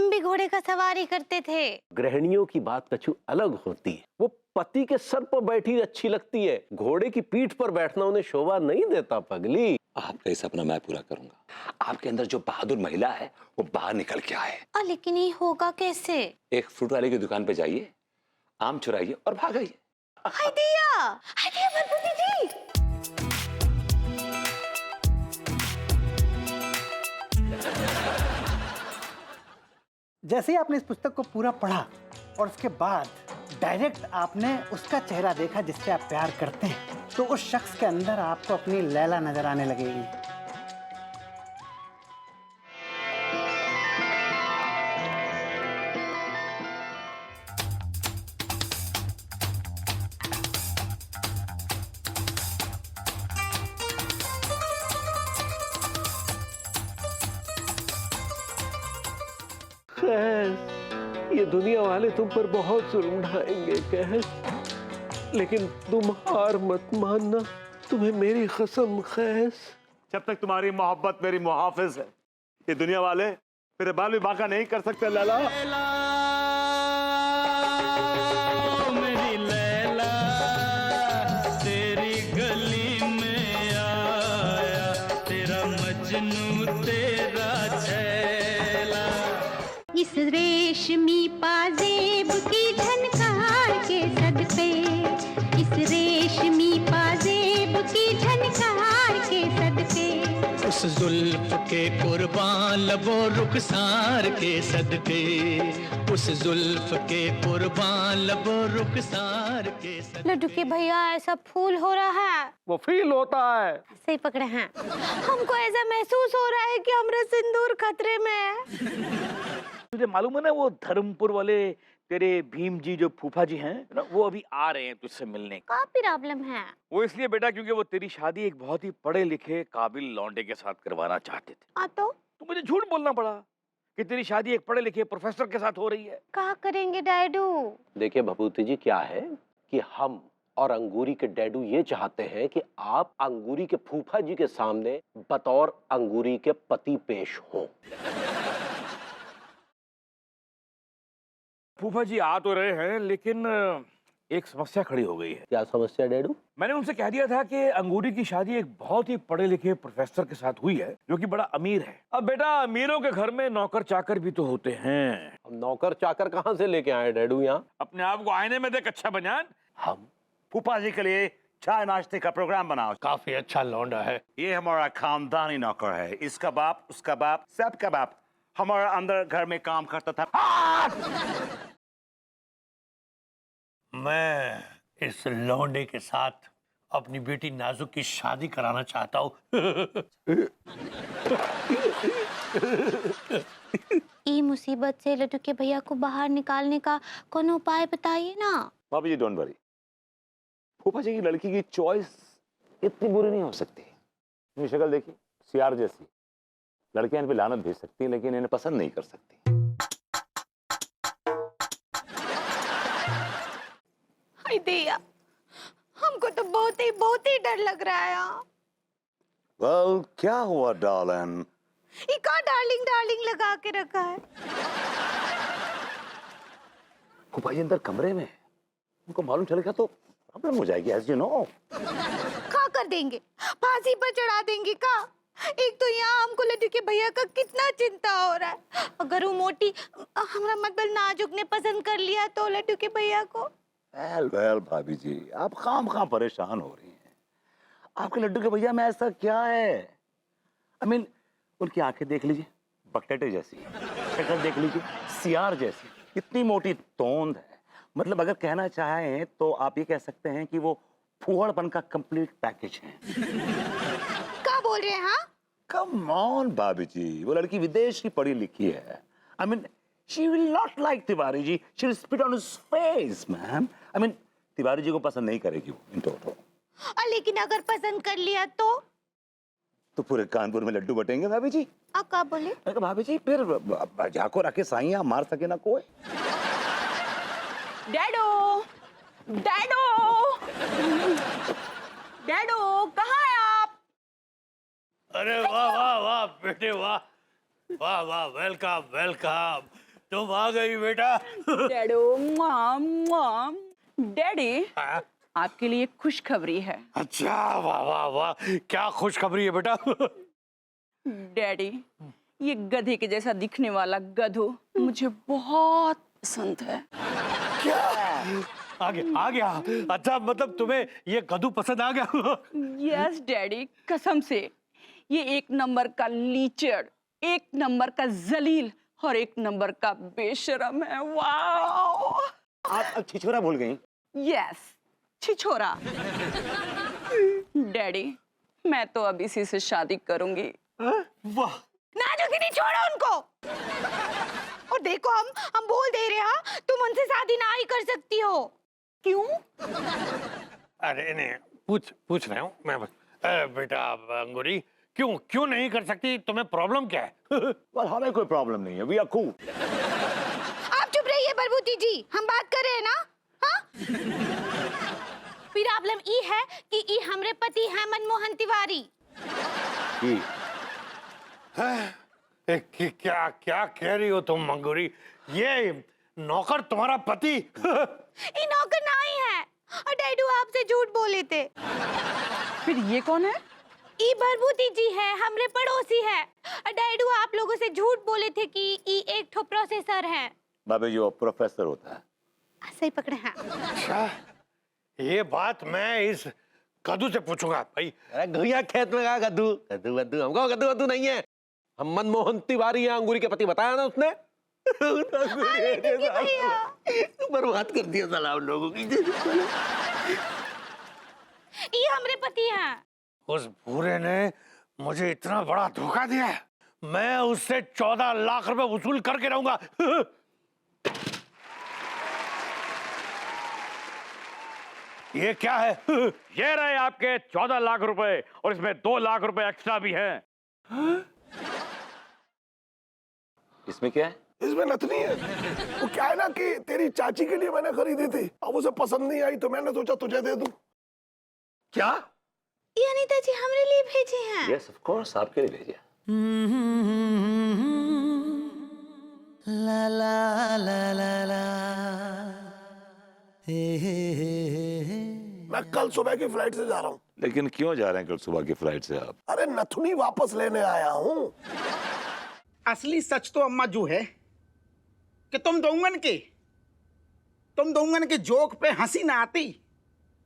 हम भी घोड़े का सवारी करते थे। गृहिणियों की बात कछु अलग होती है। वो पति के सर पर बैठी अच्छी लगती है, घोड़े की पीठ पर बैठना उन्हें शोभा नहीं देता पगली। आपका ये सपना मैं पूरा करूंगा। आपके अंदर जो बहादुर महिला है वो बाहर निकल के आए। लेकिन ये होगा कैसे? एक फ्रूट वाले की दुकान पे जाइए, आम चुराइए और भाग आइए। हाय दिया भरभूति जी। जैसे ही आपने इस पुस्तक को पूरा पढ़ा और उसके बाद डायरेक्ट आपने उसका चेहरा देखा जिससे आप प्यार करते हैं, तो उस शख्स के अंदर आपको अपनी लैला नजर आने लगेगी। ये दुनिया वाले तुम पर बहुत जुल्म ढाएंगे कैस, लेकिन तुम हार मत मानना, तुम्हें मेरी कसम खैस। जब तक तुम्हारी मोहब्बत मेरी मुहाफिज है, ये दुनिया वाले मेरे बाल भी बांका नहीं कर सकते। लैला मेरी लैला तेरी गली में आया, तेरा मजनू तेरा छैला। इस रेशमी पाजेब की झनकार के सदके, इस रेशमी पाजेब की झनकार के सदके, उस जुल्फ के कुर्बान लबो रुखसार के सदके, उस जुल्फ के कुर्बान लबो रुखसार के सदके। लड्डू के भैया ऐसा फूल हो रहा है, वो फील होता है। सही पकड़े हैं। हमको ऐसा महसूस हो रहा है कि हमारा सिंदूर खतरे में है। तुझे मालूम है ना, वो धर्मपुर वाले तेरे भीम जी जो फूफा जी हैं ना, वो अभी आ रहे हैं तुझसे मिलने। का प्रॉब्लम है? वो इसलिए बेटा क्योंकि वो तेरी शादी एक बहुत ही पढ़े लिखे काबिल लौंडे के साथ करवाना चाहते थे। तो मुझे झूठ बोलना पड़ा कि तेरी शादी एक पढ़े लिखे प्रोफेसर के साथ हो रही है। क्या करेंगे डैडू? देखिए भभूति जी, क्या है कि हम और अंगूरी के डैडू ये चाहते हैं कि आप अंगूरी के फूफा जी के सामने बतौर अंगूरी के पति पेश हों। फूफा जी आ तो रहे हैं, लेकिन एक समस्या खड़ी हो गई है। क्या समस्या डैडू? मैंने उनसे कह दिया था कि अंगूरी की शादी एक बहुत ही पढ़े लिखे प्रोफेसर के साथ हुई है जो कि बड़ा अमीर है। अब बेटा अमीरों के घर में नौकर चाकर भी तो होते हैं। हम नौकर चाकर कहाँ से लेके आए डैडू? यहाँ अपने आप को आईने में देख अच्छा बनियान। हम फूफा जी के लिए चाय नाश्ते का प्रोग्राम बनाओ। काफी अच्छा लौंडा है। ये हमारा खानदानी नौकर है, इसका बाप, उसका बाप, सबका बाप हमारा अंदर घर में काम करता था। मैं इस लौंडे के साथ अपनी बेटी नाजुक की शादी कराना चाहता हूँ। ई मुसीबत से लड्डू के भैया को बाहर निकालने का कौन उपाय बताइए ना। भाभी जी डोंट वरी, फूफा जी की लड़की की चॉइस इतनी बुरी नहीं हो सकती। इनकी शक्ल देखी, सियार जैसी। लड़कियां इन पे लानत भेज सकती हैं लेकिन इन्हें पसंद नहीं कर सकती। हाय दिया, हमको तो बहुत ही डर लग रहा है। वेल, क्या हुआ डार्लिंग? इका डार्लिंग डार्लिंग लगा के रखा है। फूफा जी अंदर कमरे में, उनको मालूम चलेगा तो प्रॉब्लम हो जाएगी, एज यू नो। खा कर देंगे, फांसी पर चढ़ा देंगे का? एक तो यहाँ हमको लड्डू के भैया का कितना चिंता हो रहा है। अगर वो मोटी हमारा मतलब नाजुक ने पसंद कर लिया तो लड्डू के भैया को। वेल भाभी जी, आप खाम परेशान हो रही हैं। आपके लड्डू के भैया में ऐसा क्या है? I mean, उनकी आंखें देख लीजिए, बकटेटे जैसी, शक्ल देख लीजिए, सियार जैसी, इतनी मोटी तोंद है। मतलब अगर कहना चाहें तो आप ये कह सकते हैं कि वो फूहड़पन का कंप्लीट पैकेज है। क्या बोल रहे हैं? हाँ, कम ऑन भाभी जी, वो लड़की विदेश की पढ़ी लिखी है। I mean, she will not like Tiwari ji, she will spit on his face, ma'am. I mean, Tiwari ji को पसंद नहीं करेगी वो इन टोटल। लेकिन अगर पसंद कर लिया तो पूरे कानपुर में लड्डू बटेंगे भाभी जी। आप क्या बोले? भाभी जी फिर जाको रखे साइयां मार सके ना कोई। डैडो, डैडो, डैडो, कहाँ है आप? अरे वाह वाह वाह बेटे वाह, वाह वाह, वेलकम वेलकम। तुम आ गई बेटा। डैडो डैडी हाँ? आपके लिए खुशखबरी है। अच्छा, वाह वाह वाह, क्या खुशखबरी है बेटा। डैडी ये गधे के जैसा दिखने वाला गधू मुझे बहुत पसंद है। आ गया। अच्छा, मतलब तुम्हें ये गधू पसंद आ गया? यस डैडी, कसम से ये एक नंबर का लीचड़, एक नंबर का जलील और एक नंबर का बेशरम है। वाह! आप छिछोरा भूल गई। यस, छिछोरा। डैडी मैं तो अब इसी से शादी करूंगी। वाह! नाजुकिनी छोड़ो उनको। और देखो हम बोल दे रहे हैं तुम उनसे शादी ना ही कर सकती हो। क्यों? अरे नहीं, पूछ रहा हूँ मैं बस। अरे बेटा अंगूरी, क्यों नहीं कर सकती? तुम्हें प्रॉब्लम क्या है? well, हमें कोई प्रॉब्लम नहीं है, वी आर कूल। आप चुप रहिए प्रभुति जी, हम बात कर रहे हैं ना। हाँ? प्रॉब्लम ई है कि ई हमरे पति हैं मनमोहन तिवारी। क्या कह रही हो तुम अंगूरी? ये नौकर तुम्हारा पति? ई नौकर ना ही है, और डैडू आपसे झूठ बोले थे। फिर ये कौन है? ई भरभूति जी है, हमरे पड़ोसी है। डैडू आप लोगों से झूठ बोले थे कि ई एक ठो प्रोफेसर है। बाबे जो प्रोफेसर होता है। सही पकड़े हैं। अच्छा, ये बात मैं इस गधू से पूछूंगा भाई। अरे घुइया खेत में कहा गद्दू गद्दू गद्दू, हमको गद्दू गद्दू नहीं है, हम मनमोहन तिवारी हैं, अंगूरी के पति बताया ना उसने। बर्बाद कर दिया साला उन लोगों की। ये हमरे पति हैं। उस भूरे ने मुझे इतना बड़ा धोखा दिया है, मैं उससे 14 लाख रुपए वसूल करके रहूंगा। ये क्या है? ये रहे आपके 14 लाख रुपए, और इसमें 2 लाख रुपए एक्स्ट्रा भी हैं। इसमें क्या है? इसमें नथनी है। वो क्या है ना कि तेरी चाची के लिए मैंने खरीदी थी, अब उसे पसंद नहीं आई तो मैंने सोचा तुझे दे दूं। क्या? ये अनीता जी हमरे लिए भेजे हैं। यस ऑफ कोर्स, आपके लिए भेजिए। ला ला ला ला ला मैं कल सुबह की फ्लाइट से जा रहा हूँ। लेकिन क्यों जा रहे हैं कल सुबह की फ्लाइट से आप? अरे नथुनी वापस लेने आया हूँ। असली सच तो अम्मा जो है कि तुम दोंगन के जोक पे हंसी ना आती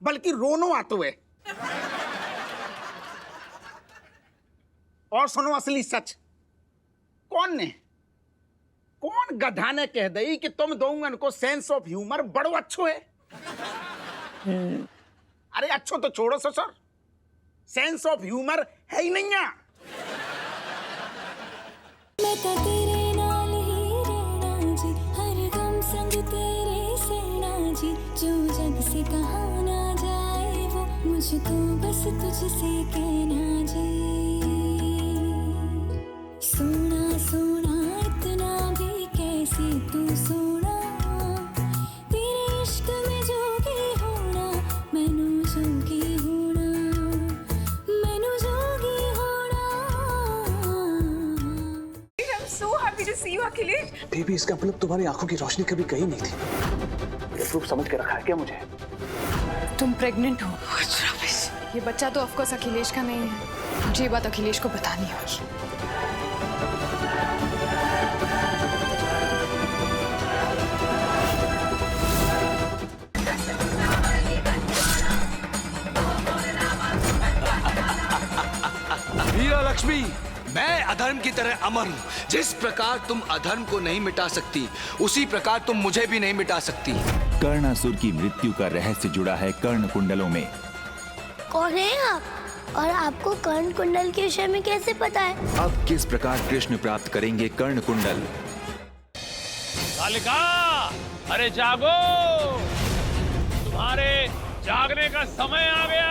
बल्कि रोनो आतो है। और सुनो असली सच, कौन गधा ने कह दई कि तुम दोंगन को सेंस ऑफ ह्यूमर बड़ो अच्छो है। अरे अच्छो तो छोड़ो ससुर, सेंस ऑफ ह्यूमर है ही नहीं है। मैं तो तेरे नाल ही रहना जी, हर गम संग तेरे सहना जी, जो जग से कहा ना जाए वो मुझको बस तुझसे कहना जी। सोना सोना इतना भी कैसे तू सोना, तेरे इश्क में जोगी होना, मैनू जोगी होना, मैनू जोगी होना। I'm so happy to see you, Akhilesh. Baby, इसका मतलब तुम्हारी आंखों की रोशनी कभी गई नहीं थी। ये प्रूफ समझ के रखा है क्या मुझे? तुम प्रेग्नेंट हो। ये बच्चा तो ऑफ कोर्स अखिलेश का नहीं है, मुझे ये बात अखिलेश को बतानी होगी। वीरा लक्ष्मी, मैं अधर्म की तरह अमर हूँ। जिस प्रकार तुम अधर्म को नहीं मिटा सकती, उसी प्रकार तुम मुझे भी नहीं मिटा सकती। कर्णासुर की मृत्यु का रहस्य जुड़ा है कर्ण कुंडलों में। कौन है आप? और आपको कर्ण कुंडल के विषय में कैसे पता है? अब किस प्रकार कृष्ण प्राप्त करेंगे कर्ण कुंडल? कालिका, अरे जागो, तुम्हारे जागने का समय आ गया।